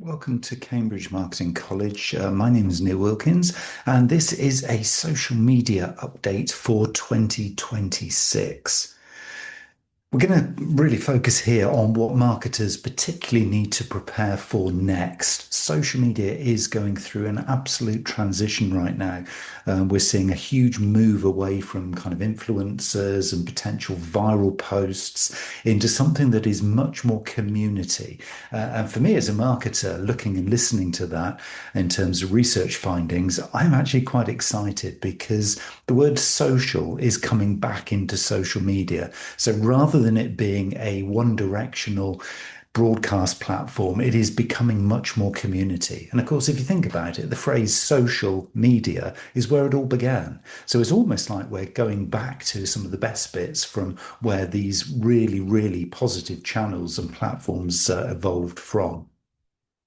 Welcome to Cambridge Marketing College. My name is Neil Wilkins, and this is a social media update for 2026. We're going to really focus here on what marketers particularly need to prepare for next. Social media is going through an absolute transition right now. We're seeing a huge move away from kind of influencers and potential viral posts into something that is much more community. And for me as a marketer, looking and listening to that in terms of research findings, I'm actually quite excited because the word social is coming back into social media. So rather than it being a one directional broadcast platform, it is becoming much more community. And of course, if you think about it, the phrase social media is where it all began. So it's almost like we're going back to some of the best bits from where these really, really positive channels and platforms evolved from.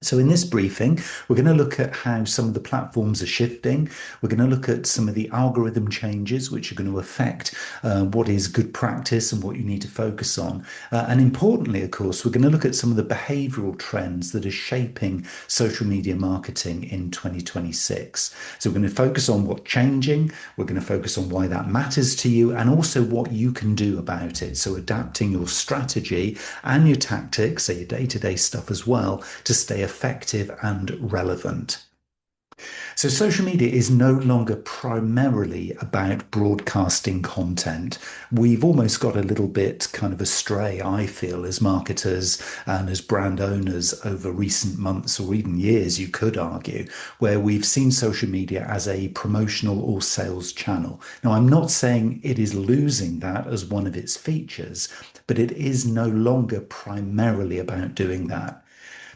So in this briefing, we're going to look at how some of the platforms are shifting. We're going to look at some of the algorithm changes, which are going to affect what is good practice and what you need to focus on. And importantly, of course, we're going to look at some of the behavioral trends that are shaping social media marketing in 2026. So we're going to focus on what's changing. We're going to focus on why that matters to you and also what you can do about it. So adapting your strategy and your tactics, so your day-to-day stuff as well, to stay effective and relevant. So social media is no longer primarily about broadcasting content. We've almost got a little bit kind of astray, I feel, as marketers and as brand owners over recent months or even years, you could argue, where we've seen social media as a promotional or sales channel. Now, I'm not saying it is losing that as one of its features, but it is no longer primarily about doing that.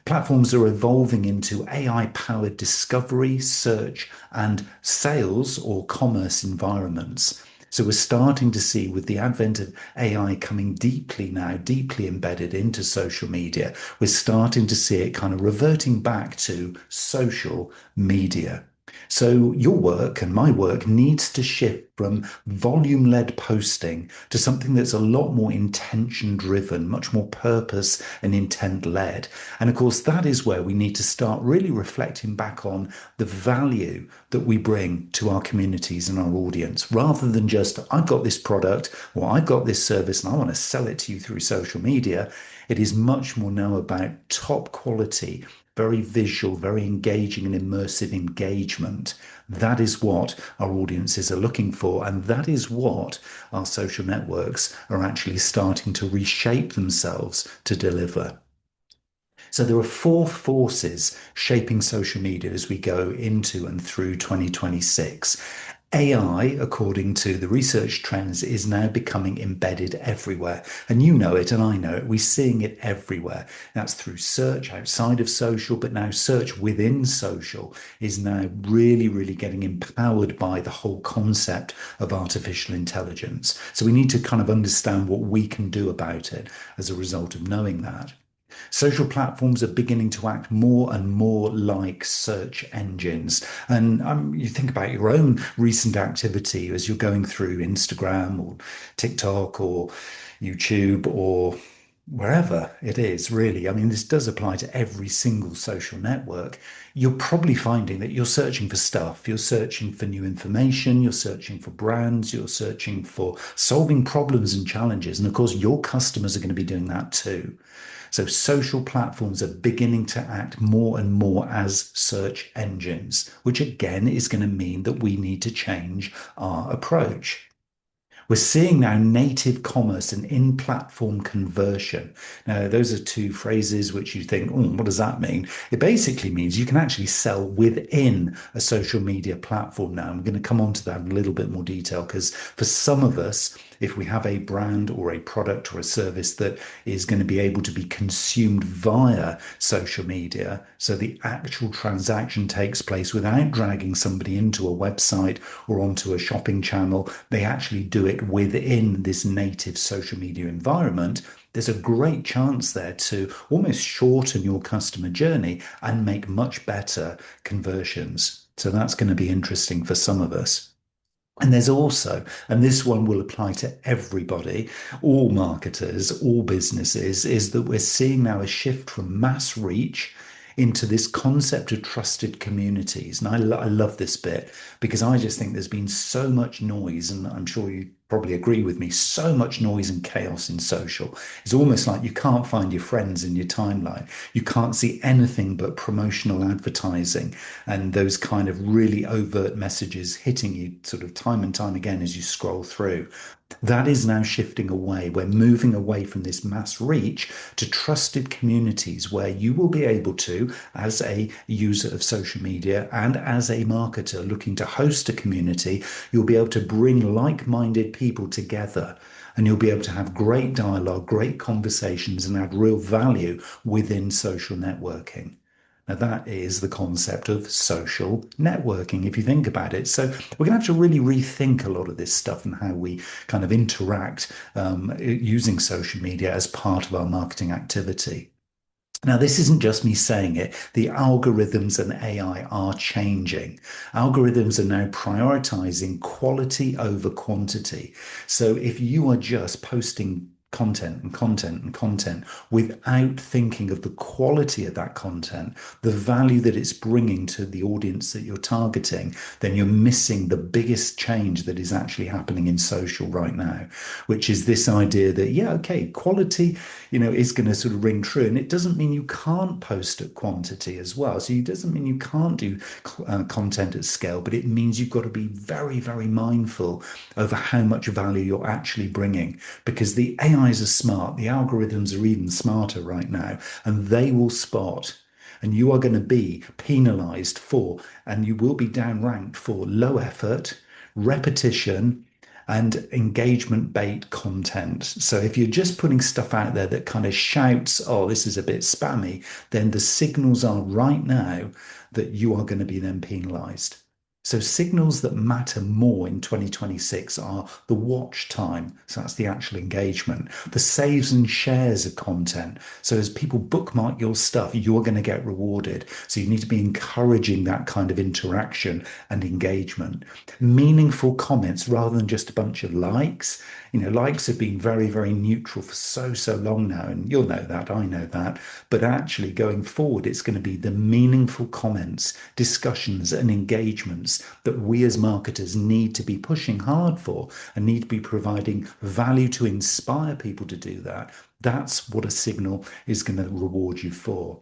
Platforms are evolving into AI-powered discovery, search, and sales or commerce environments. So we're starting to see with the advent of AI coming deeply embedded into social media, we're starting to see it kind of reverting back to social media. So your work and my work needs to shift from volume-led posting to something that's a lot more intention-driven, much more purpose and intent-led. And of course, that is where we need to start really reflecting back on the value that we bring to our communities and our audience, rather than just, I've got this product or I've got this service and I want to sell it to you through social media. It is much more now about top quality, very visual, very engaging and immersive engagement. That is what our audiences are looking for. And that is what our social networks are actually starting to reshape themselves to deliver. So there are four forces shaping social media as we go into and through 2026. AI, according to the research trends, is now becoming embedded everywhere. And you know it, and I know it. We're seeing it everywhere. That's through search outside of social, but now search within social is now really getting empowered by the whole concept of artificial intelligence. So we need to kind of understand what we can do about it as a result of knowing that. Social platforms are beginning to act more and more like search engines. And you think about your own recent activity as you're going through Instagram or TikTok or YouTube or wherever it is, really. I mean, this does apply to every single social network. You're probably finding that you're searching for stuff. You're searching for new information. You're searching for brands. You're searching for solving problems and challenges. And of course, your customers are going to be doing that too. So social platforms are beginning to act more and more as search engines, which again is going to mean that we need to change our approach. We're seeing now native commerce and in-platform conversion. Now, those are two phrases which you think, oh, what does that mean? It basically means you can actually sell within a social media platform now. I'm going to come on to that in a little bit more detail because for some of us, if we have a brand or a product or a service that is going to be able to be consumed via social media, so the actual transaction takes place without dragging somebody into a website or onto a shopping channel, they actually do it within this native social media environment, there's a great chance there to almost shorten your customer journey and make much better conversions. So that's going to be interesting for some of us. And there's also, and this one will apply to everybody, all marketers, all businesses, is that we're seeing now a shift from mass reach into this concept of trusted communities. And I love this bit because I just think there's been so much noise, and I'm sure you probably agree with me, so much noise and chaos in social. It's almost like you can't find your friends in your timeline. You can't see anything but promotional advertising and those kind of really overt messages hitting you sort of time and time again as you scroll through. That is now shifting away. We're moving away from this mass reach to trusted communities where you will be able to, as a user of social media and as a marketer looking to host a community, you'll be able to bring like-minded people together. And you'll be able to have great dialogue, great conversations, and add real value within social networking. Now, that is the concept of social networking, if you think about it. So, we're going to have to really rethink a lot of this stuff and how we kind of interact using social media as part of our marketing activity. Now, this isn't just me saying it. The algorithms and AI are changing. Algorithms are now prioritizing quality over quantity. So if you are just posting content and content and content without thinking of the quality of that content, the value that it's bringing to the audience that you're targeting, then you're missing the biggest change that is actually happening in social right now, which is this idea that, yeah, okay, quality is going to sort of ring true. And it doesn't mean you can't post at quantity as well. So it doesn't mean you can't do content at scale, but it means you've got to be very, very mindful over how much value you're actually bringing, because the AIs are smart. The algorithms are even smarter right now, and they will spot. And you are going to be penalized for, and you will be downranked for low effort, repetition, and engagement bait content. So if you're just putting stuff out there that kind of shouts, oh, this is a bit spammy, then the signals are right now that you are going to be then penalized. So signals that matter more in 2026 are the watch time. So that's the actual engagement, the saves and shares of content. So as people bookmark your stuff, you're going to get rewarded. So you need to be encouraging that kind of interaction and engagement. Meaningful comments rather than just a bunch of likes. Likes have been very, very neutral for so, so long now. And you'll know that, I know that. But actually going forward, it's going to be the meaningful comments, discussions, and engagements that we as marketers need to be pushing hard for and need to be providing value to inspire people to do that. That's what a signal is going to reward you for.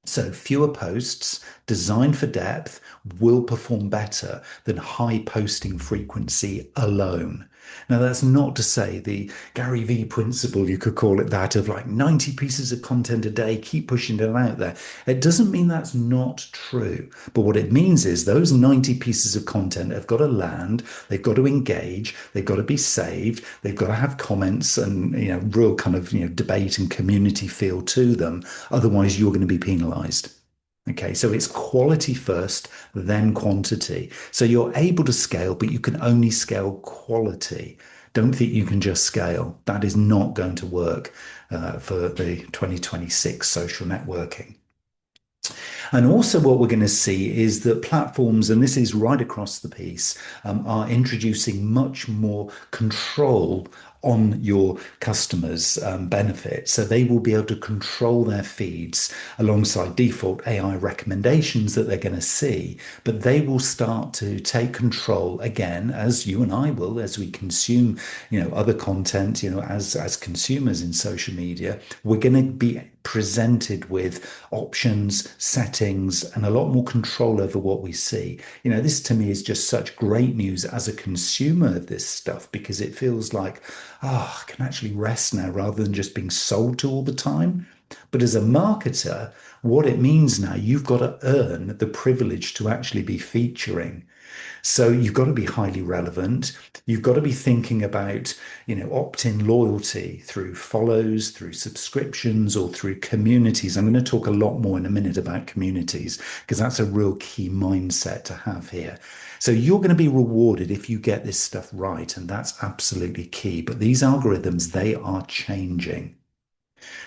So fewer posts designed for depth will perform better than high posting frequency alone. Now, that's not to say the Gary Vee principle, you could call it that, of like 90 pieces of content a day, keep pushing it out there. It doesn't mean that's not true. But what it means is those 90 pieces of content have got to land, they've got to engage, they've got to be saved, they've got to have comments and, real kind of, debate and community feel to them. Otherwise, you're going to be penalized. Okay, so it's quality first, then quantity. So you're able to scale, but you can only scale quality. Don't think you can just scale. That is not going to work for the 2026 social networking. And also, what we're going to see is that platforms, and this is right across the piece, are introducing much more control on your customers' benefit. So they will be able to control their feeds alongside default AI recommendations that they're going to see, but they will start to take control again, as you and I will, as we consume, other content, as consumers in social media. We're going to be presented with options, settings, and a lot more control over what we see. This to me is just such great news as a consumer of this stuff, because it feels like, I can actually rest now rather than just being sold to all the time. But as a marketer, what it means now, you've got to earn the privilege to actually be featuring. So you've got to be highly relevant. You've got to be thinking about, opt-in loyalty through follows, through subscriptions, or through communities. I'm going to talk a lot more in a minute about communities, because that's a real key mindset to have here. So you're going to be rewarded if you get this stuff right, and that's absolutely key. But these algorithms, they are changing.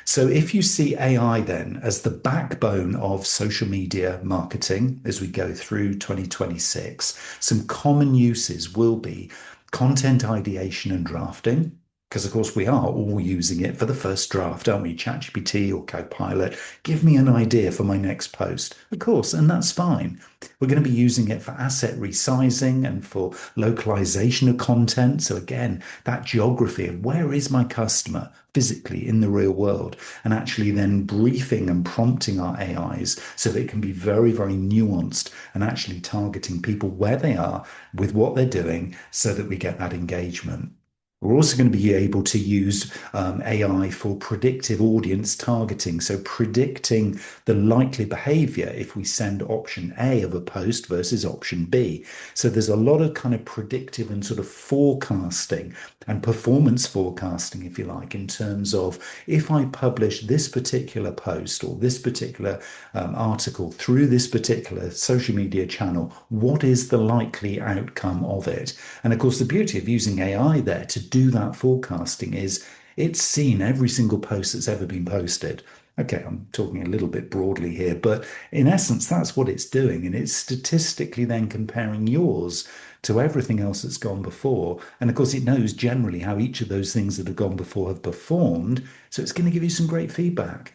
So if you see AI then as the backbone of social media marketing as we go through 2026, some common uses will be content ideation and drafting, Because of course we are all using it for the first draft, aren't we? ChatGPT or Copilot, give me an idea for my next post. Of course, and that's fine. We're going to be using it for asset resizing and for localization of content. So again, that geography of where is my customer physically in the real world, and actually then briefing and prompting our AIs so that it can be very, very nuanced and actually targeting people where they are with what they're doing so that we get that engagement. We're also going to be able to use AI for predictive audience targeting. So predicting the likely behavior if we send option A of a post versus option B. So there's a lot of kind of predictive and sort of forecasting and performance forecasting, if you like, in terms of if I publish this particular post or this particular article through this particular social media channel, what is the likely outcome of it? And of course, the beauty of using AI there to do that forecasting is it's seen every single post that's ever been posted. Okay, I'm talking a little bit broadly here, but in essence, that's what it's doing. And it's statistically then comparing yours to everything else that's gone before. And of course, it knows generally how each of those things that have gone before have performed. So it's going to give you some great feedback.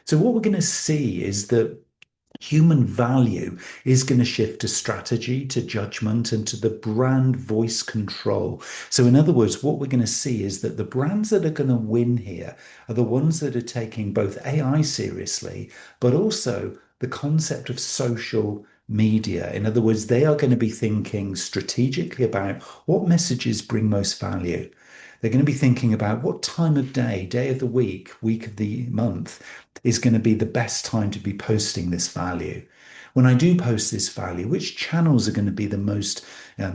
So what we're going to see is that human value is going to shift to strategy, to judgment, and to the brand voice control. So, in other words, what we're going to see is that the brands that are going to win here are the ones that are taking both AI seriously, but also the concept of social media. In other words, they are going to be thinking strategically about what messages bring most value. They're going to be thinking about what time of day of the week of the month is going to be the best time to be posting this value. When I do post this value, which channels are going to be the most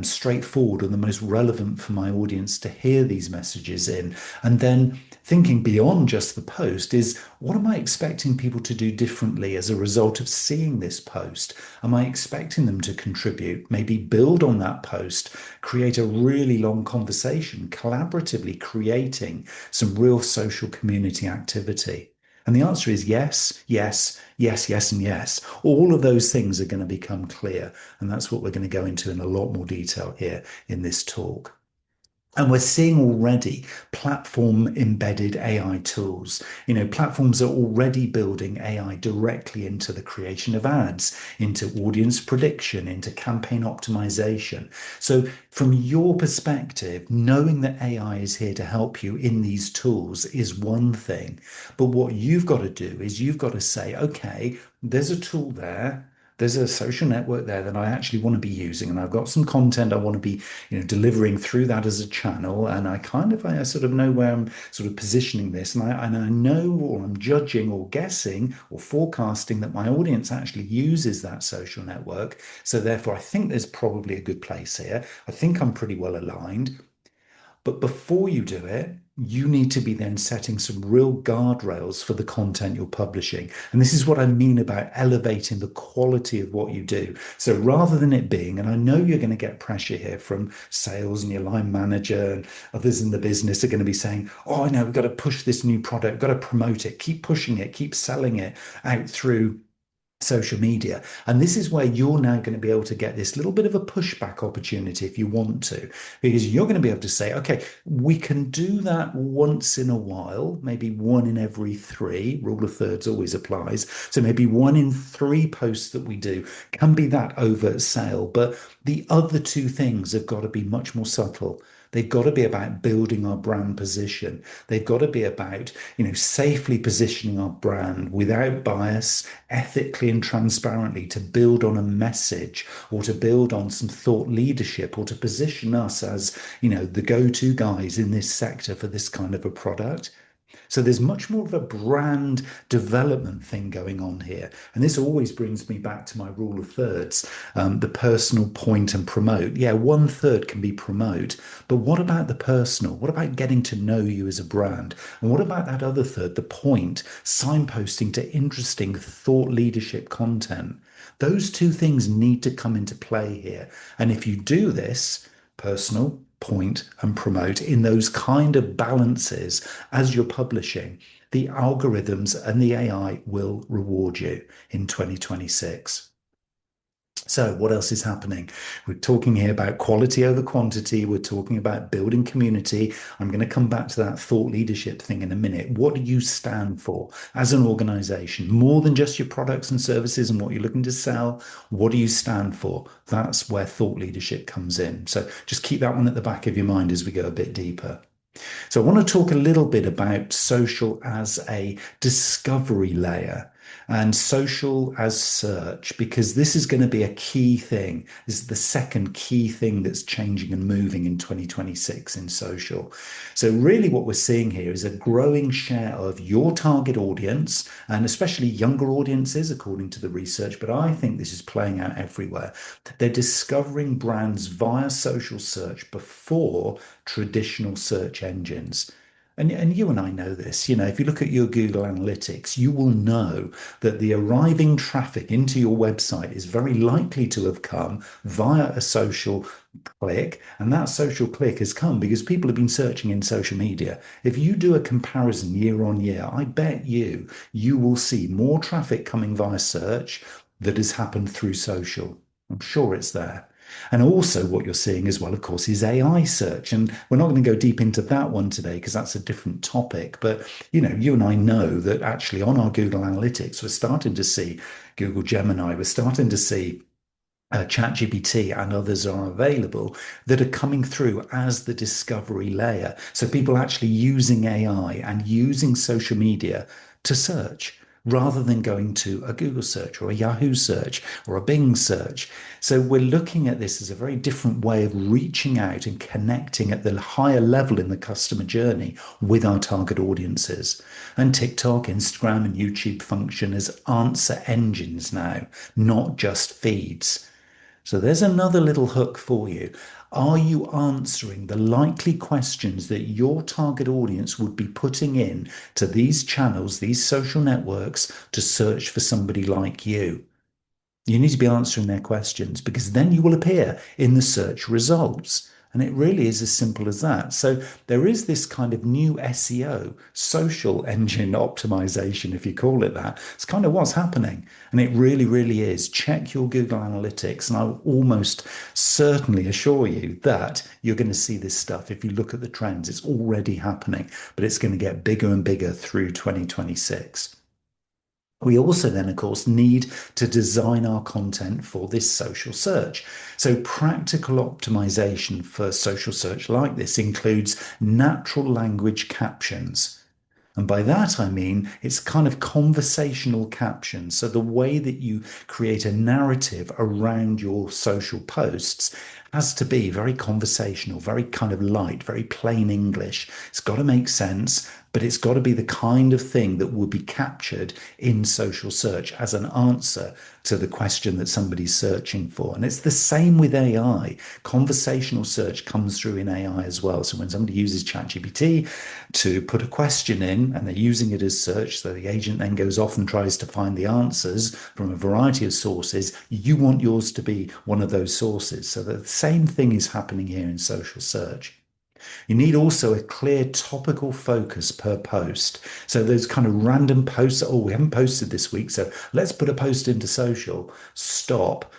straightforward or the most relevant for my audience to hear these messages in? And then thinking beyond just the post is what am I expecting people to do differently as a result of seeing this post? Am I expecting them to contribute, maybe build on that post, create a really long conversation, collaboratively creating some real social community activity? And the answer is yes, yes, yes, yes, and yes. All of those things are going to become clear. And that's what we're going to go into in a lot more detail here in this talk. And we're seeing already platform embedded AI tools. You know, platforms are already building AI directly into the creation of ads, into audience prediction, into campaign optimization. So, from your perspective, knowing that AI is here to help you in these tools is one thing. But what you've got to do is you've got to say, okay, there's a tool there. There's a social network there that I actually want to be using, and I've got some content I want to be, delivering through that as a channel. And I sort of know where I'm sort of positioning this, and I know, or I'm judging, or guessing, or forecasting that my audience actually uses that social network. So therefore, I think there's probably a good place here. I think I'm pretty well aligned. But before you do it, you need to be then setting some real guardrails for the content you're publishing. And this is what I mean about elevating the quality of what you do. So rather than it being, and I know you're going to get pressure here from sales and your line manager and others in the business are going to be saying, oh, no, we've got to push this new product, we've got to promote it, keep pushing it, keep selling it out through social media. And this is where you're now going to be able to get this little bit of a pushback opportunity if you want to, because you're going to be able to say, okay, we can do that once in a while, maybe one in every three. Rule of thirds always applies. So maybe one in three posts that we do can be that overt sale. But the other two things have got to be much more subtle. They've got to be about building our brand position. They've got to be about, safely positioning our brand without bias, ethically and transparently to build on a message or to build on some thought leadership or to position us as, the go-to guys in this sector for this kind of a product. So there's much more of a brand development thing going on here. And this always brings me back to my rule of thirds, the personal, point, and promote. Yeah, one third can be promote, but what about the personal? What about getting to know you as a brand? And what about that other third, the point, signposting to interesting thought leadership content? Those two things need to come into play here. And if you do this, personal, point, and promote in those kind of balances as you're publishing, the algorithms and the AI will reward you in 2026. So, what else is happening? We're talking here about quality over quantity. We're talking about building community. I'm going to come back to that thought leadership thing in a minute. What do you stand for as an organization? More than just your products and services and what you're looking to sell, what do you stand for? That's where thought leadership comes in. So, just keep that one at the back of your mind as we go a bit deeper. So, I want to talk a little bit about social as a discovery layer and social as search, because this is going to be a key thing. This is the second key thing that's changing and moving in 2026 in social. So, really, what we're seeing here is a growing share of your target audience, and especially younger audiences, according to the research, but I think this is playing out everywhere. They're discovering brands via social search before traditional search engines. And you and I know this. If you look at your Google Analytics, you will know that the arriving traffic into your website is very likely to have come via a social click. And that social click has come because people have been searching in social media. If you do a comparison year on year, I bet you will see more traffic coming via search that has happened through social. I'm sure it's there. And also, what you're seeing as well, of course, is AI search. And we're not going to go deep into that one today because that's a different topic. But, you and I know that actually on our Google Analytics, we're starting to see Google Gemini, we're starting to see ChatGPT and others are available that are coming through as the discovery layer. So people actually using AI and using social media to search rather than going to a Google search or a Yahoo search or a Bing search. So we're looking at this as a very different way of reaching out and connecting at the higher level in the customer journey with our target audiences. And TikTok, Instagram, and YouTube function as answer engines now, not just feeds. So there's another little hook for you. Are you answering the likely questions that your target audience would be putting in to these channels, these social networks, to search for somebody like you? You need to be answering their questions because then you will appear in the search results. And it really is as simple as that. So there is this kind of new SEO, social engine optimization, if you call it that. It's kind of what's happening. And it really, really is. Check your Google Analytics, and I will almost certainly assure you that you're going to see this stuff. If you look at the trends, it's already happening, but it's going to get bigger and bigger through 2026. We also then, of course, need to design our content for this social search. So practical optimization for social search like this includes natural language captions. And by that, I mean it's kind of conversational captions. So the way that you create a narrative around your social posts has to be very conversational, very kind of light, very plain English. It's got to make sense, but it's got to be the kind of thing that will be captured in social search as an answer to the question that somebody's searching for. And it's the same with AI. Conversational search comes through in AI as well. So when somebody uses ChatGPT to put a question in and they're using it as search, so the agent then goes off and tries to find the answers from a variety of sources, you want yours to be one of those sources. So the same thing is happening here in social search. You need also a clear topical focus per post. So those kind of random posts, oh, we haven't posted this week, so let's put a post into social. Stop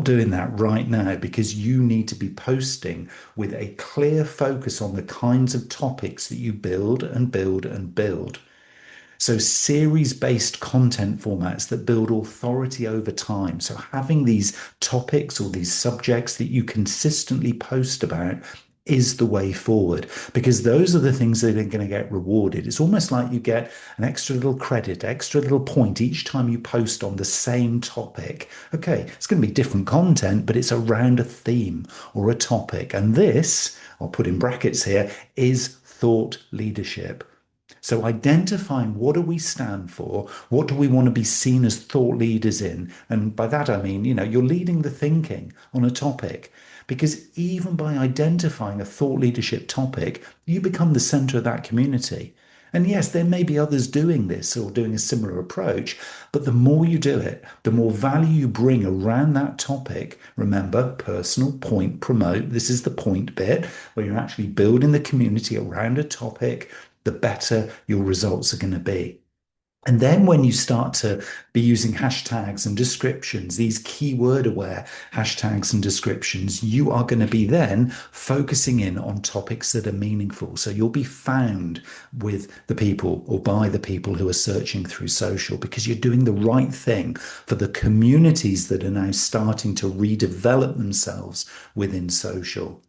doing that right now because you need to be posting with a clear focus on the kinds of topics that you build and build and build. So, series based content formats that build authority over time. So, having these topics or these subjects that you consistently post about is the way forward because those are the things that are going to get rewarded. It's almost like you get an extra little credit, extra little point each time you post on the same topic. Okay, it's going to be different content, but it's around a theme or a topic. And this, I'll put in brackets here, is thought leadership. So identifying what do we stand for, what do we want to be seen as thought leaders in, and by that I mean, you're leading the thinking on a topic. Because even by identifying a thought leadership topic, you become the center of that community. And yes, there may be others doing this or doing a similar approach, but the more you do it, the more value you bring around that topic. Remember, personal, point, promote. This is the point bit where you're actually building the community around a topic, the better your results are going to be. And then when you start to be using hashtags and descriptions, these keyword aware hashtags and descriptions, you are going to be then focusing in on topics that are meaningful. So you'll be found with the people or by the people who are searching through social because you're doing the right thing for the communities that are now starting to redevelop themselves within social.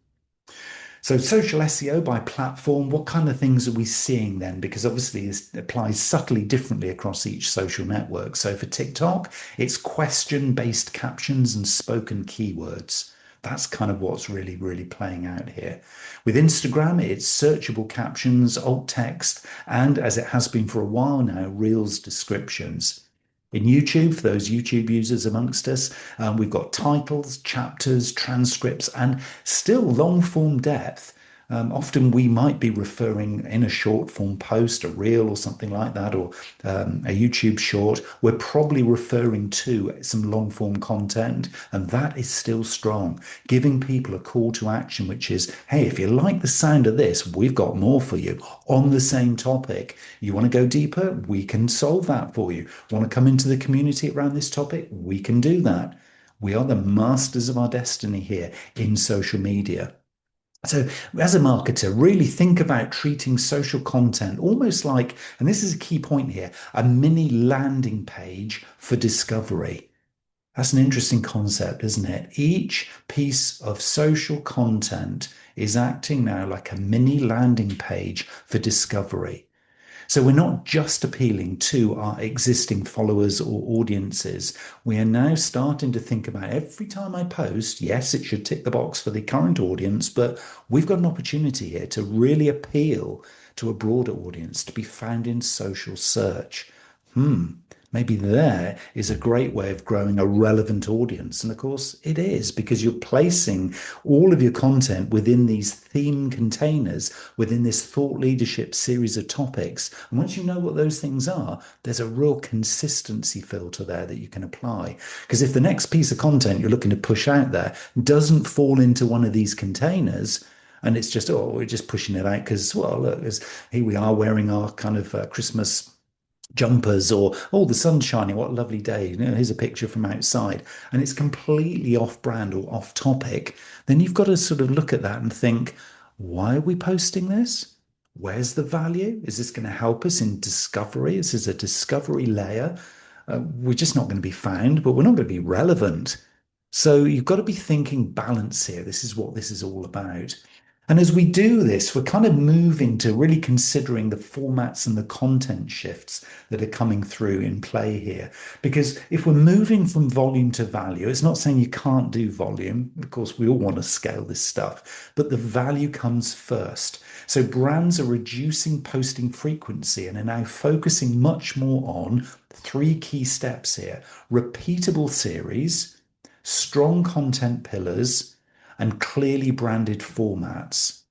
So social SEO by platform, what kind of things are we seeing then? Because obviously this applies subtly differently across each social network. So for TikTok, it's question-based captions and spoken keywords. That's kind of what's really, really playing out here. With Instagram, it's searchable captions, alt text, and as it has been for a while now, Reels descriptions. In YouTube, for those YouTube users amongst us, we've got titles, chapters, transcripts, and still long form depth. Often we might be referring in a short form post, a reel or something like that, or a YouTube short. We're probably referring to some long form content, and that is still strong, giving people a call to action, which is, hey, if you like the sound of this, we've got more for you on the same topic. You want to go deeper? We can solve that for you. Want to come into the community around this topic? We can do that. We are the masters of our destiny here in social media. So, as a marketer, really think about treating social content almost like, and this is a key point here, a mini landing page for discovery. That's an interesting concept, isn't it? Each piece of social content is acting now like a mini landing page for discovery. So we're not just appealing to our existing followers or audiences. We are now starting to think about every time I post, yes, it should tick the box for the current audience, but we've got an opportunity here to really appeal to a broader audience, to be found in social search. Maybe there is a great way of growing a relevant audience. And of course, it is because you're placing all of your content within these theme containers, within this thought leadership series of topics. And once you know what those things are, there's a real consistency filter there that you can apply. Because if the next piece of content you're looking to push out there doesn't fall into one of these containers, and it's just, oh, we're just pushing it out because, well, look, here we are wearing our kind of Christmas jumpers or oh the sun's shining, what a lovely day, here's a picture from outside, and it's completely off brand or off topic, then you've got to sort of look at that and think, why are we posting this? Where's the value? Is this going to help us in discovery? This is a discovery layer. We're just not going to be found, but we're not going to be relevant. So you've got to be thinking balance here. This is what this is all about. And as we do this, we're kind of moving to really considering the formats and the content shifts that are coming through in play here. Because if we're moving from volume to value, it's not saying you can't do volume. Of course, we all want to scale this stuff, but the value comes first. So brands are reducing posting frequency and are now focusing much more on three key steps here: repeatable series, strong content pillars, and clearly branded formats.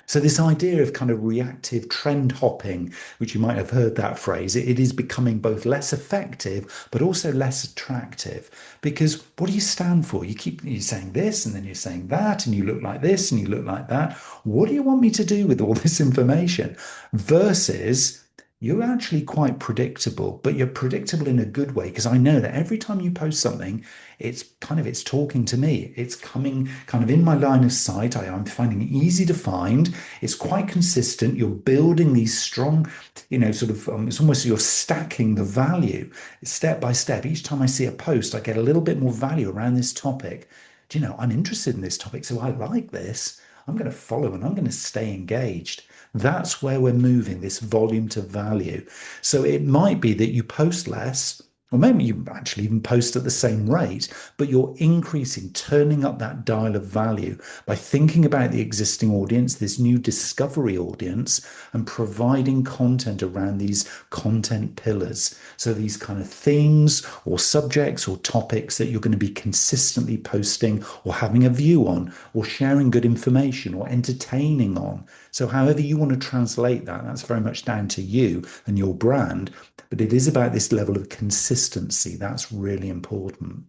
So this idea of kind of reactive trend hopping, which you might have heard that phrase, it is becoming both less effective, but also less attractive. Because what do you stand for? You're saying this, and then you're saying that, and you look like this, and you look like that. What do you want me to do with all this information? Versus you're actually quite predictable, but you're predictable in a good way because I know that every time you post something, it's talking to me. It's coming kind of in my line of sight. I'm finding it easy to find. It's quite consistent. You're building these strong, sort of, it's almost you're stacking the value step by step. Each time I see a post, I get a little bit more value around this topic. Do you know, I'm interested in this topic, so I like this. I'm going to follow and I'm going to stay engaged. That's where we're moving this volume to value. So it might be that you post less, or maybe you actually even post at the same rate, but you're increasing, turning up that dial of value by thinking about the existing audience, this new discovery audience, and providing content around these content pillars. So these kind of themes or subjects or topics that you're going to be consistently posting or having a view on or sharing good information or entertaining on. So however you want to translate that, that's very much down to you and your brand. But it is about this level of consistency. That's really important.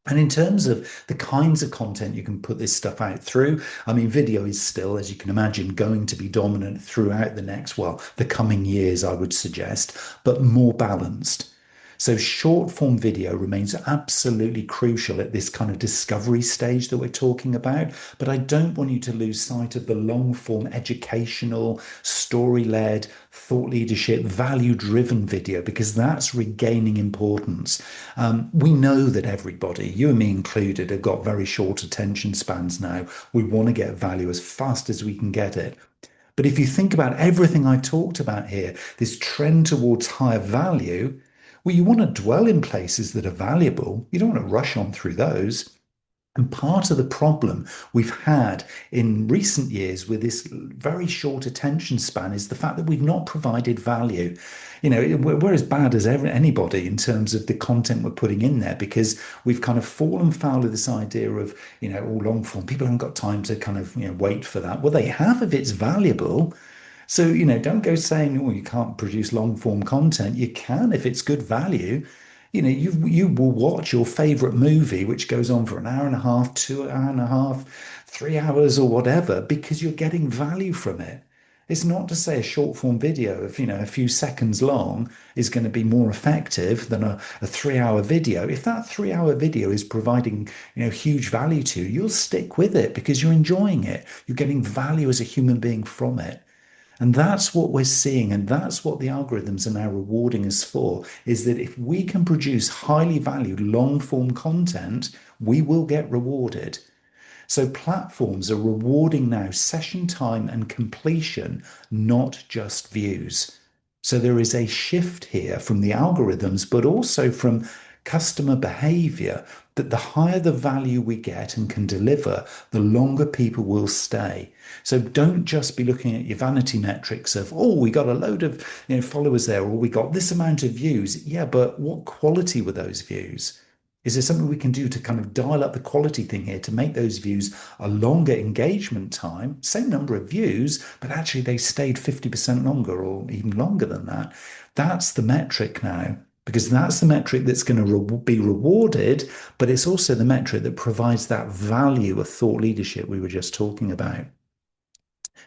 And in terms of the kinds of content you can put this stuff out through, I mean, video is still, as you can imagine, going to be dominant throughout the next, well, the coming years, I would suggest, but more balanced. So short form video remains absolutely crucial at this kind of discovery stage that we're talking about. But I don't want you to lose sight of the long form educational, story led, thought leadership, value driven video, because that's regaining importance. We know that everybody, you and me included, have got very short attention spans now. We want to get value as fast as we can get it. But if you think about everything I talked about here, this trend towards higher value, well, you want to dwell in places that are valuable. You don't want to rush on through those. And part of the problem we've had in recent years with this very short attention span is the fact that we've not provided value. You know, we're as bad as anybody in terms of the content we're putting in there because we've kind of fallen foul of this idea of, all long form. People haven't got time to kind of, wait for that. Well, they have if it's valuable. So, don't go saying, oh, you can't produce long form content. You can if it's good value. You will watch your favorite movie, which goes on for an hour and a half, 2 hour and a half, 3 hours or whatever, because you're getting value from it. It's not to say a short form video of, a few seconds long is going to be more effective than a 3 hour video. If that 3 hour video is providing, huge value to you, you'll stick with it because you're enjoying it. You're getting value as a human being from it. And that's what we're seeing. And that's what the algorithms are now rewarding us for, is that if we can produce highly valued long form content, we will get rewarded. So platforms are rewarding now session time and completion, not just views. So there is a shift here from the algorithms, but also from customer behavior that the higher the value we get and can deliver, the longer people will stay. So don't just be looking at your vanity metrics of, oh, we got a load of followers there, or we got this amount of views. Yeah, but what quality were those views? Is there something we can do to kind of dial up the quality thing here to make those views a longer engagement time, same number of views, but actually they stayed 50% longer or even longer than that? That's the metric now, because that's the metric that's going to be rewarded, but it's also the metric that provides that value of thought leadership we were just talking about.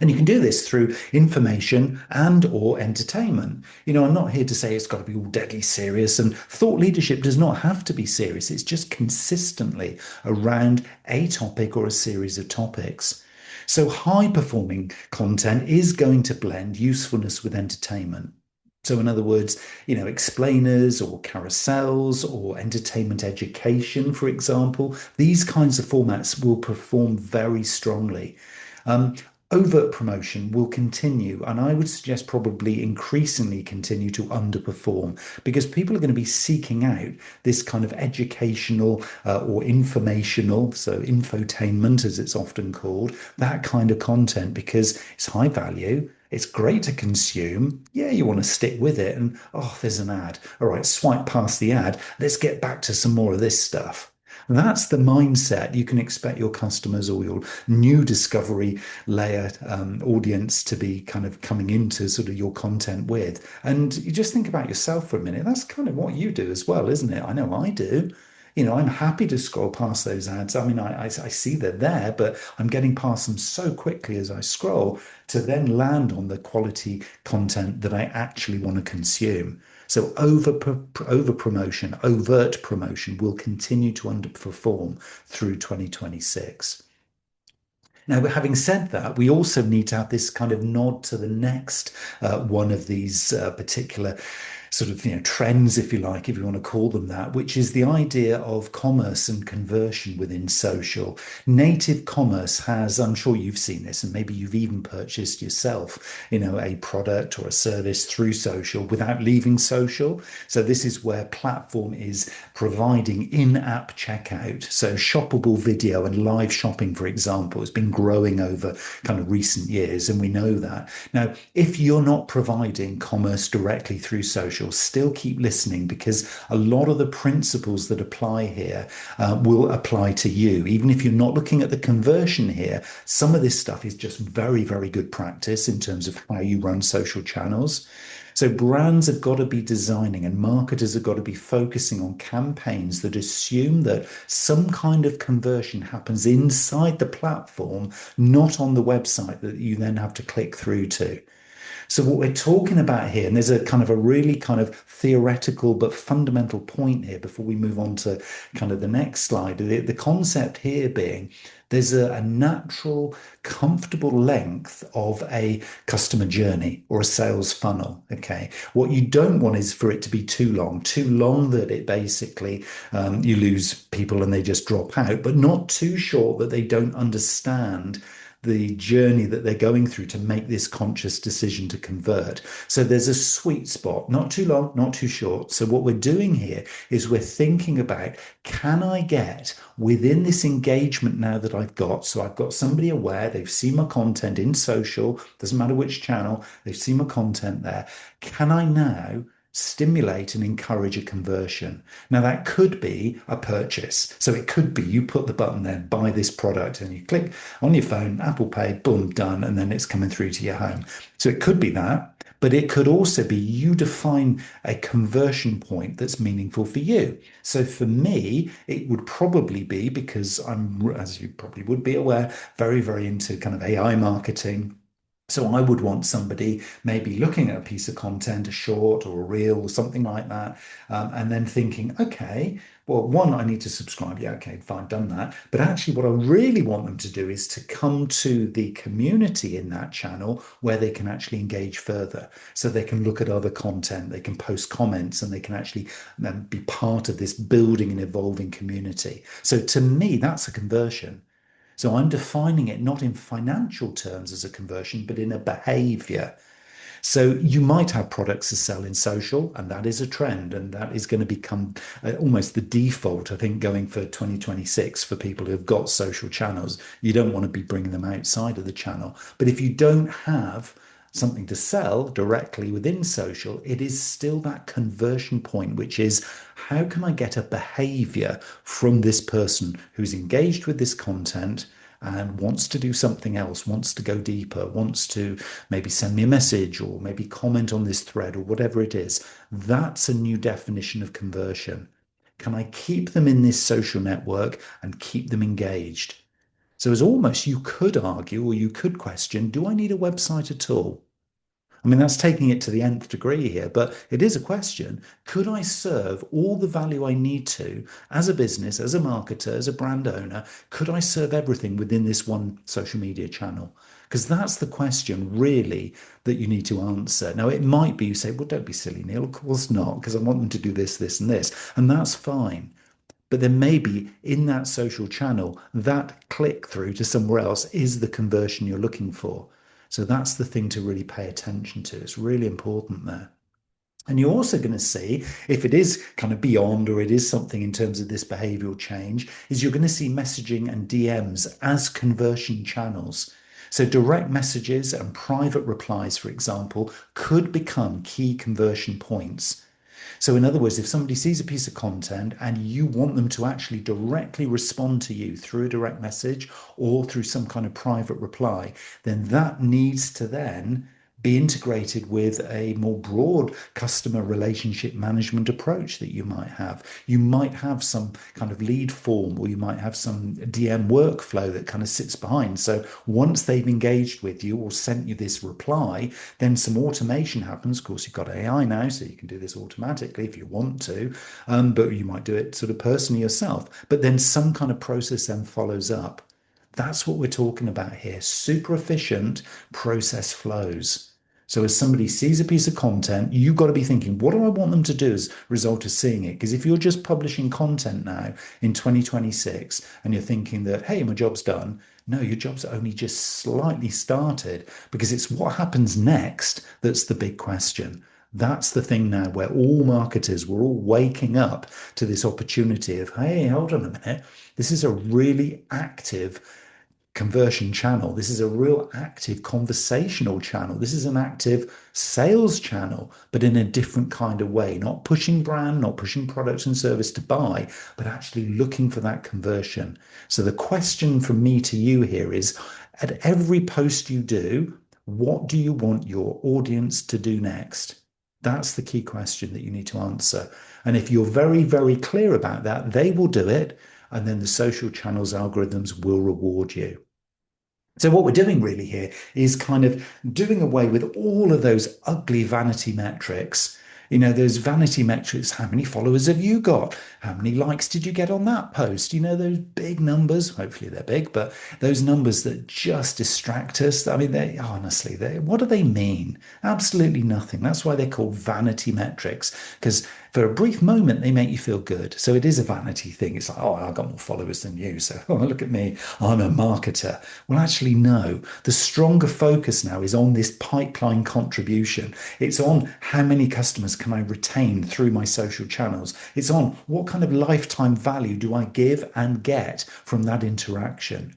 And you can do this through information and or entertainment. I'm not here to say it's got to be all deadly serious, and thought leadership does not have to be serious. It's just consistently around a topic or a series of topics. So high performing content is going to blend usefulness with entertainment. So in other words, explainers or carousels or entertainment education, for example, these kinds of formats will perform very strongly. Um, Overt promotion will continue, and I would suggest probably increasingly continue to underperform because people are going to be seeking out this kind of educational or informational, so infotainment as it's often called, that kind of content because it's high value. It's great to consume. Yeah, you want to stick with it. And oh, there's an ad. All right, swipe past the ad. Let's get back to some more of this stuff. That's the mindset you can expect your customers or your new discovery layer audience to be kind of coming into sort of your content with. And you just think about yourself for a minute. That's kind of what you do as well, isn't it? I know I do. I'm happy to scroll past those ads. I mean, I see they're there, but I'm getting past them so quickly as I scroll to then land on the quality content that I actually want to consume. So over promotion, overt promotion will continue to underperform through 2026. Now, having said that, we also need to have this kind of nod to the next one of these particular sort of trends, if you like, if you want to call them that, which is the idea of commerce and conversion within social. Native commerce has, I'm sure you've seen this, and maybe you've even purchased yourself, a product or a service through social without leaving social. So this is where platform is providing in-app checkout. So shoppable video and live shopping, for example, has been growing over kind of recent years, and we know that. Now, if you're not providing commerce directly through social, still keep listening because a lot of the principles that apply here will apply to you. Even if you're not looking at the conversion here, some of this stuff is just very, very good practice in terms of how you run social channels. So brands have got to be designing and marketers have got to be focusing on campaigns that assume that some kind of conversion happens inside the platform, not on the website that you then have to click through to. So what we're talking about here, and there's a kind of a really kind of theoretical but fundamental point here before we move on to kind of the next slide. The concept here being there's a natural, comfortable length of a customer journey or a sales funnel. Okay. What you don't want is for it to be too long that it basically you lose people and they just drop out, but not too short that they don't understand the journey that they're going through to make this conscious decision to convert. So there's a sweet spot, not too long, not too short. So what we're doing here is we're thinking about, can I get within this engagement now that I've got? So I've got somebody aware, they've seen my content in social, doesn't matter which channel, they've seen my content there. Can I now stimulate and encourage a conversion? Now, that could be a purchase. So it could be you put the button there, buy this product, and you click on your phone, Apple Pay, boom, done, and then it's coming through to your home. So it could be that, but it could also be you define a conversion point that's meaningful for you. So for me, it would probably be because I'm, as you probably would be aware, very, very into kind of AI marketing. So I would want somebody maybe looking at a piece of content, a short or a reel or something like that, and then thinking, okay, well, one, I need to subscribe. Yeah, okay, fine, done that. But actually, what I really want them to do is to come to the community in that channel where they can actually engage further. So they can look at other content, they can post comments, and they can actually be part of this building and evolving community. So to me, that's a conversion. So I'm defining it not in financial terms as a conversion, but in a behavior. So you might have products to sell in social, and that is a trend, and that is going to become almost the default, I think, going for 2026 for people who have got social channels. You don't want to be bringing them outside of the channel. But if you don't have something to sell directly within social, it is still that conversion point, which is how can I get a behavior from this person who's engaged with this content and wants to do something else, wants to go deeper, wants to maybe send me a message or maybe comment on this thread or whatever it is. That's a new definition of conversion. Can I keep them in this social network and keep them engaged? So as almost you could argue or you could question, do I need a website at all? I mean, that's taking it to the nth degree here, but it is a question. Could I serve all the value I need to as a business, as a marketer, as a brand owner? Could I serve everything within this one social media channel? Because that's the question really that you need to answer. Now, it might be you say, well, don't be silly, Neil. Of course not, because I want them to do this, this, and this. And that's fine. But then maybe in that social channel, that click through to somewhere else is the conversion you're looking for. So that's the thing to really pay attention to. It's really important there. And you're also going to see if it is kind of beyond or it is something in terms of this behavioral change, is you're going to see messaging and DMs as conversion channels. So direct messages and private replies, for example, could become key conversion points. So, in other words, if somebody sees a piece of content and you want them to actually directly respond to you through a direct message or through some kind of private reply, then that needs to then be integrated with a more broad customer relationship management approach that you might have. You might have some kind of lead form or you might have some DM workflow that kind of sits behind. So once they've engaged with you or sent you this reply, then some automation happens. Of course, you've got AI now, so you can do this automatically if you want to, but you might do it sort of personally yourself. But then some kind of process then follows up. That's what we're talking about here. Super efficient process flows. So as somebody sees a piece of content, you've got to be thinking, what do I want them to do as a result of seeing it? Because if you're just publishing content now in 2026 and you're thinking that, hey, my job's done, no, your job's only just slightly started because it's what happens next that's the big question. That's the thing now where all marketers, we're all waking up to this opportunity of, hey, hold on a minute. This is a really active conversion channel. This is a real active conversational channel. This is an active sales channel, but in a different kind of way, not pushing brand, not pushing products and service to buy, but actually looking for that conversion. So the question from me to you here is, at every post you do, what do you want your audience to do next? That's the key question that you need to answer. And if you're very, very clear about that, they will do it. And then the social channels algorithms will reward you. So, what we're doing really here is kind of doing away with all of those ugly vanity metrics. Those vanity metrics. How many followers have you got? How many likes did you get on that post? Those big numbers. Hopefully, they're big, but those numbers that just distract us. I mean, they honestly, what do they mean? Absolutely nothing. That's why they're called vanity metrics, because for a brief moment, they make you feel good. So it is a vanity thing. It's like, oh, I've got more followers than you. So, oh, look at me. I'm a marketer. Well, actually, no. The stronger focus now is on this pipeline contribution. It's on how many customers can I retain through my social channels. It's on what kind of lifetime value do I give and get from that interaction.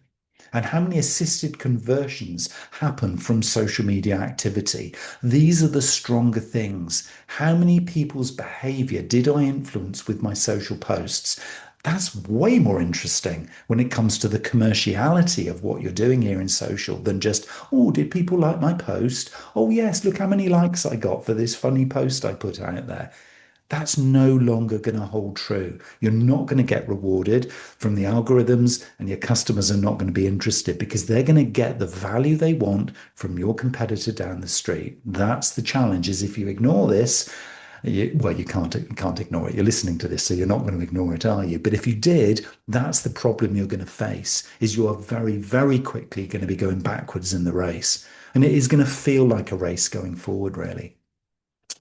And how many assisted conversions happen from social media activity? These are the stronger things. How many people's behavior did I influence with my social posts? That's way more interesting when it comes to the commerciality of what you're doing here in social than just, oh, did people like my post? Oh, yes, look how many likes I got for this funny post I put out there. That's no longer going to hold true. You're not going to get rewarded from the algorithms, and your customers are not going to be interested because they're going to get the value they want from your competitor down the street. That's the challenge, is if you ignore this, you can't ignore it. You're listening to this, so you're not going to ignore it, are you? But if you did, that's the problem you're going to face, is you are very, very quickly going to be going backwards in the race. And it is going to feel like a race going forward, really.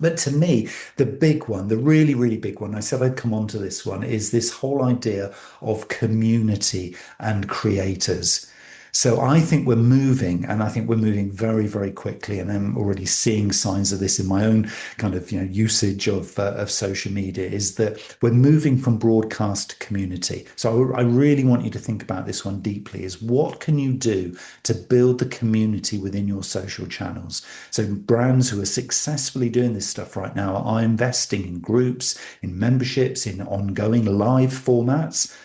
But to me, the big one, the really, really big one, I said I'd come on to this one, is this whole idea of community and creators. So I think we're moving, and I think we're moving very, very quickly. And I'm already seeing signs of this in my own kind of usage of social media. Is that we're moving from broadcast to community. So I really want you to think about this one deeply. Is what can you do to build the community within your social channels? So brands who are successfully doing this stuff right now are investing in groups, in memberships, in ongoing live formats.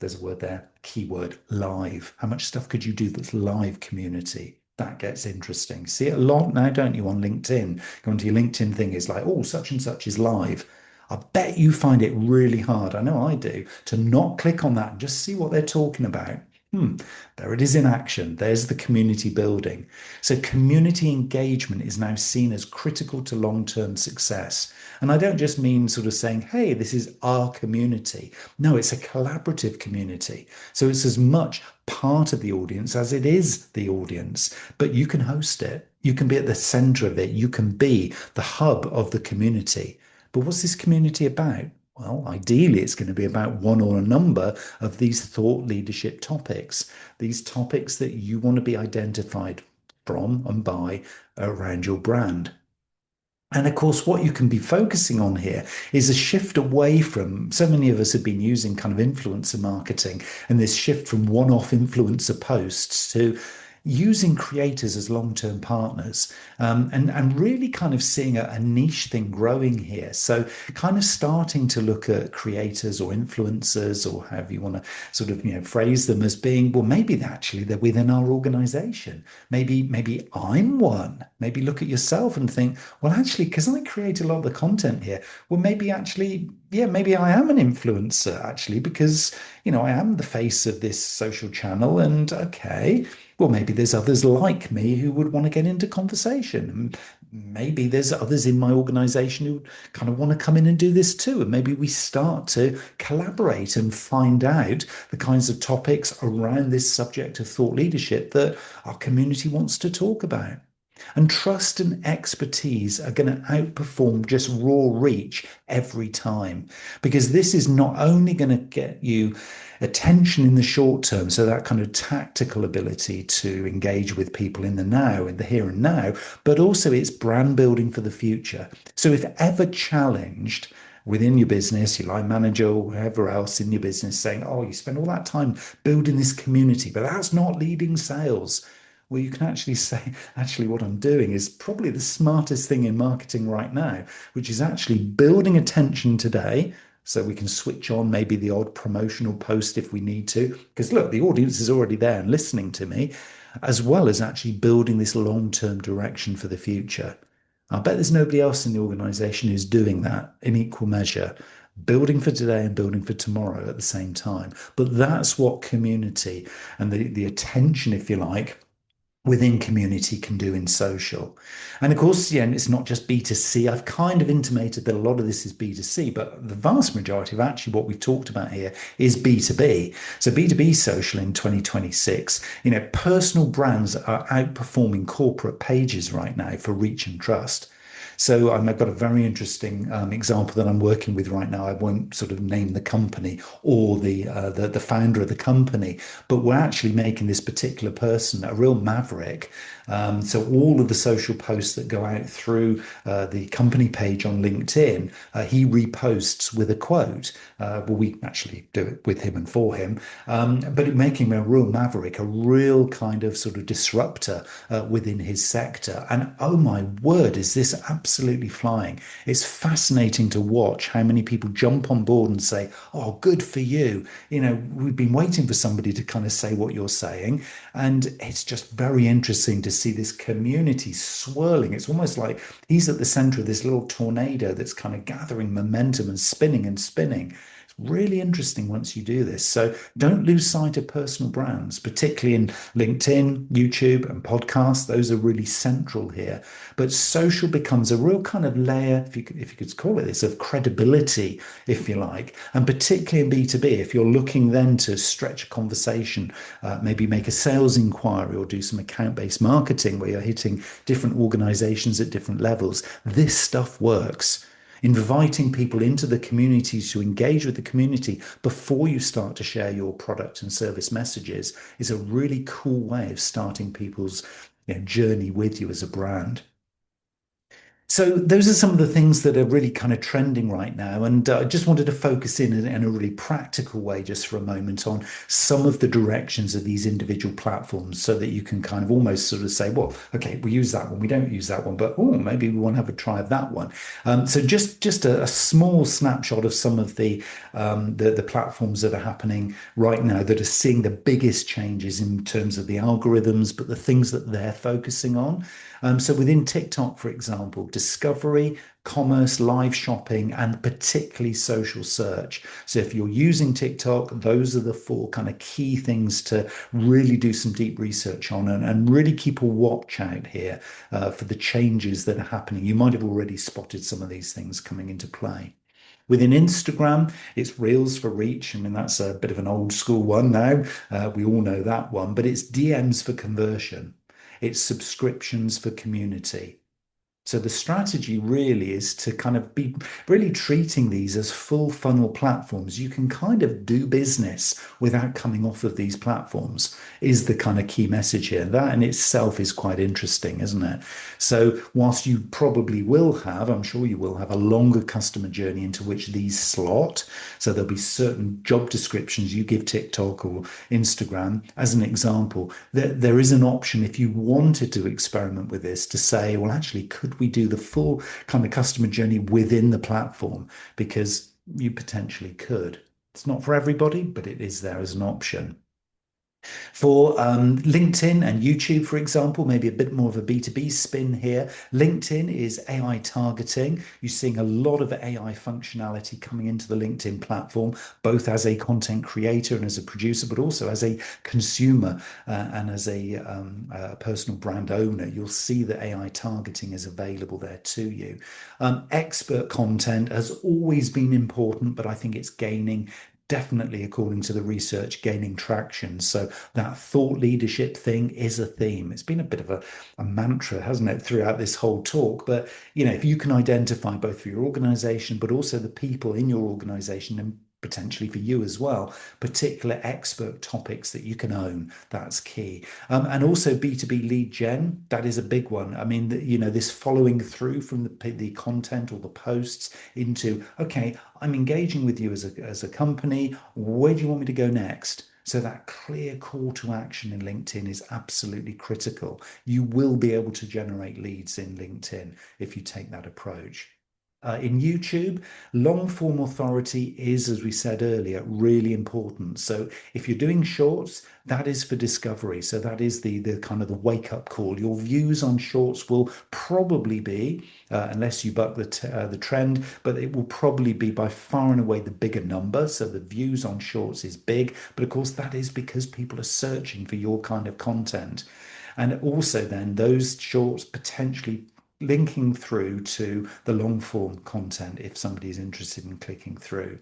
There's a word there, keyword live. How much stuff could you do that's live community? That gets interesting. See it a lot now, don't you, on LinkedIn? Go into your LinkedIn thing, it's like, oh, such and such is live. I bet you find it really hard, I know I do, to not click on that and just see what they're talking about. There it is in action. There's the community building. So, community engagement is now seen as critical to long term success. And I don't just mean sort of saying, hey, this is our community. No, it's a collaborative community. So, it's as much part of the audience as it is the audience, but you can host it. You can be at the center of it. You can be the hub of the community. But what's this community about? Well, ideally, it's going to be about one or a number of these thought leadership topics, these topics that you want to be identified from and by around your brand. And of course, what you can be focusing on here is a shift away from, so many of us have been using kind of influencer marketing, and this shift from one-off influencer posts to using creators as long-term partners, and really kind of seeing a niche thing growing here. So kind of starting to look at creators or influencers, or however you want to sort of phrase them, as being, well, maybe actually they're within our organization. Maybe I'm one. Maybe look at yourself and think, well, actually, because I create a lot of the content here, well, maybe actually, yeah, maybe I am an influencer actually, because I am the face of this social channel, and okay, well, maybe there's others like me who would want to get into conversation. Maybe there's others in my organization who kind of want to come in and do this too. And maybe we start to collaborate and find out the kinds of topics around this subject of thought leadership that our community wants to talk about. And trust and expertise are going to outperform just raw reach every time, because this is not only going to get you attention in the short term, so that kind of tactical ability to engage with people in the now, in the here and now, but also it's brand building for the future. So if ever challenged within your business, your line manager or whoever else in your business saying, oh, you spend all that time building this community, but that's not leading sales. Well, you can actually say, actually, what I'm doing is probably the smartest thing in marketing right now, which is actually building attention today. So we can switch on maybe the odd promotional post if we need to, because look, the audience is already there and listening to me, as well as actually building this long-term direction for the future. I bet there's nobody else in the organization who's doing that in equal measure, building for today and building for tomorrow at the same time. But that's what community and the attention, if you like, within community can do in social. And of course, yeah, and it's not just B2C. I've kind of intimated that a lot of this is B2C, but the vast majority of actually what we've talked about here is B2B. So B2B social in 2026, personal brands are outperforming corporate pages right now for reach and trust. So I've got a very interesting example that I'm working with right now. I won't sort of name the company or the founder of the company, but we're actually making this particular person a real maverick. So all of the social posts that go out through the company page on LinkedIn, he reposts with a quote. Well, we actually do it with him and for him, but making him a real maverick, a real kind of sort of disruptor within his sector. And oh my word, is this absolutely flying? It's fascinating to watch how many people jump on board and say, "Oh, good for you." We've been waiting for somebody to kind of say what you're saying. And it's just very interesting to see this community swirling. It's almost like he's at the center of this little tornado that's kind of gathering momentum and spinning and spinning. It's really interesting once you do this. So don't lose sight of personal brands, particularly in LinkedIn, YouTube, and podcasts. Those are really central here. But social becomes a real kind of layer, if you could call it this, of credibility, if you like, and particularly in B2B, if you're looking then to stretch a conversation, maybe make a sales inquiry or do some account-based marketing where you're hitting different organizations at different levels, this stuff works. Inviting people into the community to engage with the community before you start to share your product and service messages is a really cool way of starting people's journey with you as a brand. So those are some of the things that are really kind of trending right now. And I just wanted to focus in a really practical way just for a moment on some of the directions of these individual platforms so that you can kind of almost sort of say, well, okay, we use that one, we don't use that one, but oh, maybe we want to have a try of that one. So just a small snapshot of some of the platforms that are happening right now that are seeing the biggest changes in terms of the algorithms, but the things that they're focusing on. So within TikTok, for example, discovery, commerce, live shopping, and particularly social search. So if you're using TikTok, those are the four kind of key things to really do some deep research on and really keep a watch out here for the changes that are happening. You might have already spotted some of these things coming into play. Within Instagram, it's Reels for reach. I mean, that's a bit of an old school one now. We all know that one, but it's DMs for conversion. It's subscriptions for community. So the strategy really is to kind of be really treating these as full funnel platforms. You can kind of do business without coming off of these platforms, is the kind of key message here. That in itself is quite interesting, isn't it? So whilst you probably will have, I'm sure you will have a longer customer journey into which these slot. So there'll be certain job descriptions you give TikTok or Instagram as an example. There is an option if you wanted to experiment with this to say, well, actually, could we do the full kind of customer journey within the platform? Because you potentially could. It's not for everybody, but it is there as an option. For LinkedIn and YouTube, for example, maybe a bit more of a B2B spin here. LinkedIn is AI targeting. You're seeing a lot of AI functionality coming into the LinkedIn platform, both as a content creator and as a producer, but also as a consumer and as a personal brand owner. You'll see that AI targeting is available there to you. Expert content has always been important, but I think it's gaining definitely, according to the research, gaining traction. So that thought leadership thing is a theme. It's been a bit of a mantra, hasn't it, throughout this whole talk? But if you can identify both for your organization, but also the people in your organization and potentially for you as well, particular expert topics that you can own. That's key. And also B2B lead gen, that is a big one. I mean, this following through from the content or the posts into, okay, I'm engaging with you as a company. Where do you want me to go next? So that clear call to action in LinkedIn is absolutely critical. You will be able to generate leads in LinkedIn if you take that approach. In YouTube, long form authority is, as we said earlier, really important. So if you're doing shorts, that is for discovery. So that is the kind of the wake up call. Your views on shorts will probably be, unless you buck the trend, but it will probably be by far and away the bigger number. So the views on shorts is big, but of course that is because people are searching for your kind of content. And also, then those shorts potentially linking through to the long form content if somebody is interested in clicking through.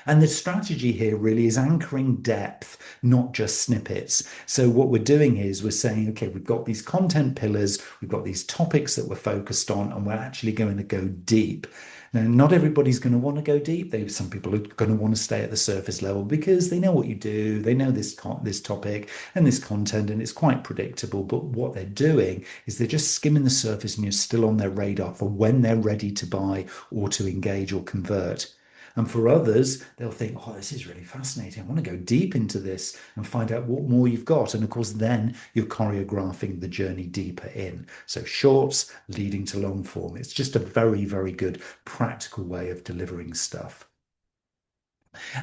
And the strategy here really is anchoring depth, not just snippets. So what we're doing is we're saying, okay, we've got these content pillars, we've got these topics that we're focused on, and we're actually going to go deep. Now, not everybody's going to want to go deep. Some people are going to want to stay at the surface level because they know what you do, they know this topic and this content, and it's quite predictable. But what they're doing is they're just skimming the surface, and you're still on their radar for when they're ready to buy or to engage or convert. And for others, they'll think, oh, this is really fascinating. I want to go deep into this and find out what more you've got. And of course, then you're choreographing the journey deeper in. So shorts leading to long form. It's just a very, very good practical way of delivering stuff.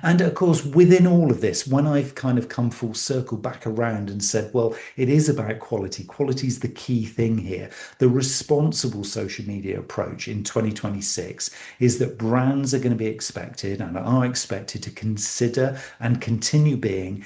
And of course, within all of this, when I've kind of come full circle back around and said, well, it is about quality, quality is the key thing here. The responsible social media approach in 2026 is that brands are going to be expected and are expected to consider and continue being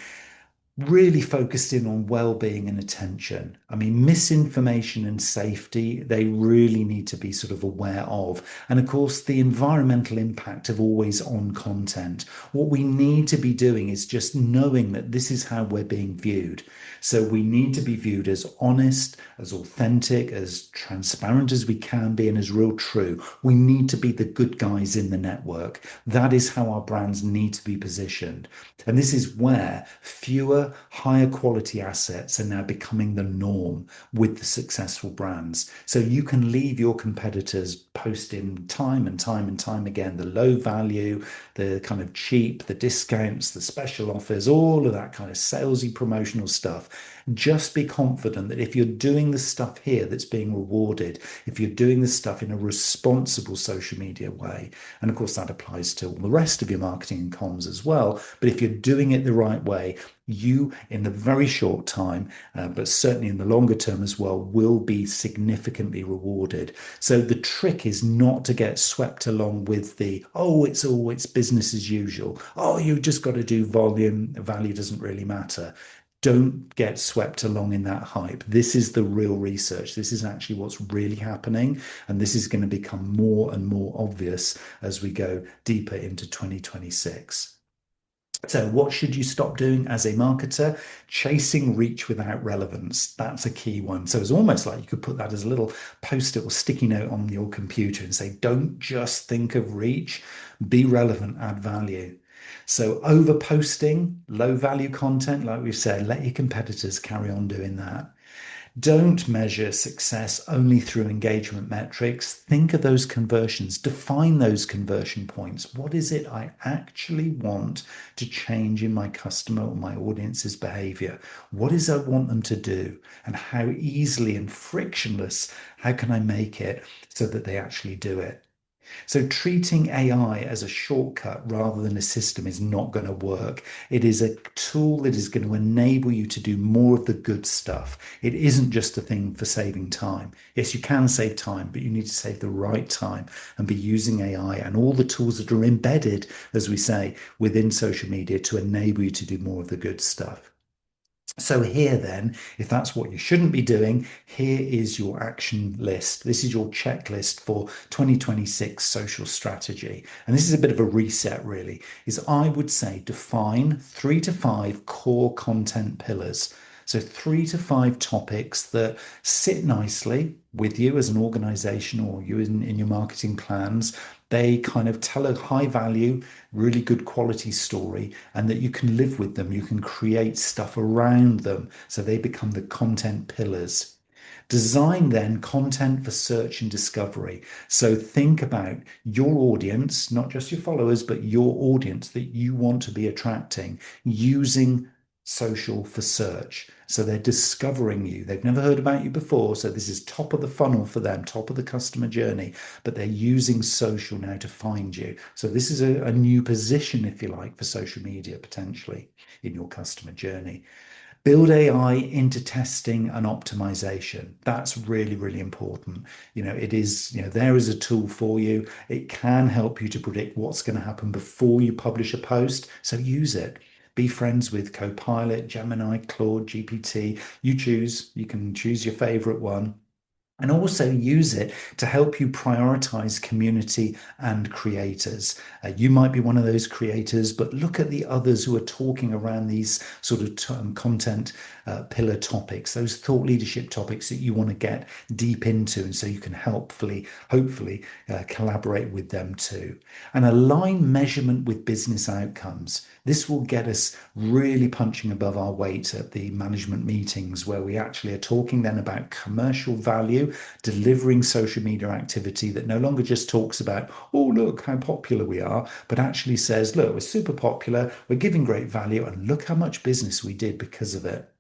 really focused in on well-being and attention. I mean, misinformation and safety, they really need to be sort of aware of. And of course, the environmental impact of always on content. What we need to be doing is just knowing that this is how we're being viewed. So we need to be viewed as honest, as authentic, as transparent as we can be, and as real true. We need to be the good guys in the network. That is how our brands need to be positioned. And this is where fewer, higher quality assets are now becoming the norm with the successful brands. So you can leave your competitors posting time and time and time again the low value, the kind of cheap, the discounts, the special offers, all of that kind of salesy promotional stuff. Just be confident that if you're doing the stuff here that's being rewarded, if you're doing the stuff in a responsible social media way, and of course that applies to all the rest of your marketing and comms as well, but if you're doing it the right way, you, in the very short time, but certainly in the longer term as well, will be significantly rewarded. So the trick is not to get swept along with the, oh, it's business as usual. Oh, you just got to do volume. Value doesn't really matter. Don't get swept along in that hype. This is the real research. This is actually what's really happening. And this is going to become more and more obvious as we go deeper into 2026. So, what should you stop doing as a marketer? Chasing reach without relevance. That's a key one. So, it's almost like you could put that as a little post-it or sticky note on your computer and say, don't just think of reach, be relevant, add value. So, over posting low value content, like we've said, let your competitors carry on doing that. Don't measure success only through engagement metrics. Think of those conversions, define those conversion points. What is it I actually want to change in my customer or my audience's behavior? What is it I want them to do? And how easily and frictionless, how can I make it so that they actually do it? So treating AI as a shortcut rather than a system is not going to work. It is a tool that is going to enable you to do more of the good stuff. It isn't just a thing for saving time. Yes, you can save time, but you need to save the right time and be using AI and all the tools that are embedded, as we say, within social media to enable you to do more of the good stuff. So here then, if that's what you shouldn't be doing, here is your action list. This is your checklist for 2026 social strategy. And this is a bit of a reset really, is I would say define 3 to 5 core content pillars. So 3 to 5 topics that sit nicely with you as an organization or you in your marketing plans. They kind of tell a high value, really good quality story, and that you can live with them. You can create stuff around them. So they become the content pillars. Design then content for search and discovery. So think about your audience, not just your followers, but your audience that you want to be attracting using social for search. So they're discovering you. They've never heard about you before. So this is top of the funnel for them, top of the customer journey, but they're using social now to find you. So this is a new position, if you like, for social media potentially in your customer journey. Build AI into testing and optimization. That's really, really important. It is, there is a tool for you. It can help you to predict what's going to happen before you publish a post. So use it. Be friends with Copilot, Gemini, Claude, GPT. You choose. You can choose your favorite one and also use it to help you prioritize community and creators. You might be one of those creators, but look at the others who are talking around these sort of content pillar topics, those thought leadership topics that you want to get deep into. And so you can hopefully collaborate with them too. And align measurement with business outcomes. This will get us really punching above our weight at the management meetings where we actually are talking then about commercial value, delivering social media activity that no longer just talks about, oh, look how popular we are, but actually says, look, we're super popular, we're giving great value, and look how much business we did because of it.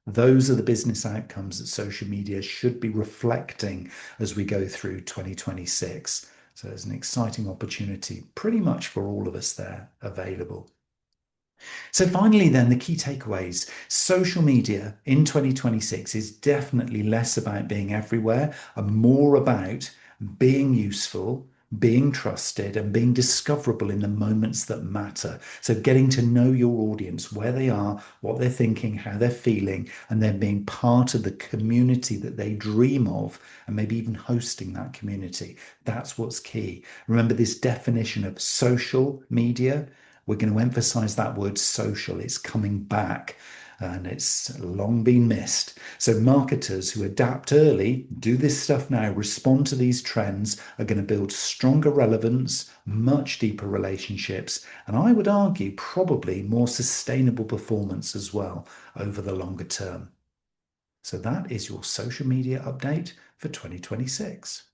Those are the business outcomes that social media should be reflecting as we go through 2026. So there's an exciting opportunity pretty much for all of us there available. So finally, then, the key takeaways. Social media in 2026 is definitely less about being everywhere and more about being useful, being trusted, and being discoverable in the moments that matter. So getting to know your audience, where they are, what they're thinking, how they're feeling, and then being part of the community that they dream of, and maybe even hosting that community. That's what's key. Remember this definition of social media. We're going to emphasize that word social. It's coming back and it's long been missed. So marketers who adapt early, do this stuff now, respond to these trends, are going to build stronger relevance, much deeper relationships, and I would argue probably more sustainable performance as well over the longer term. So that is your social media update for 2026.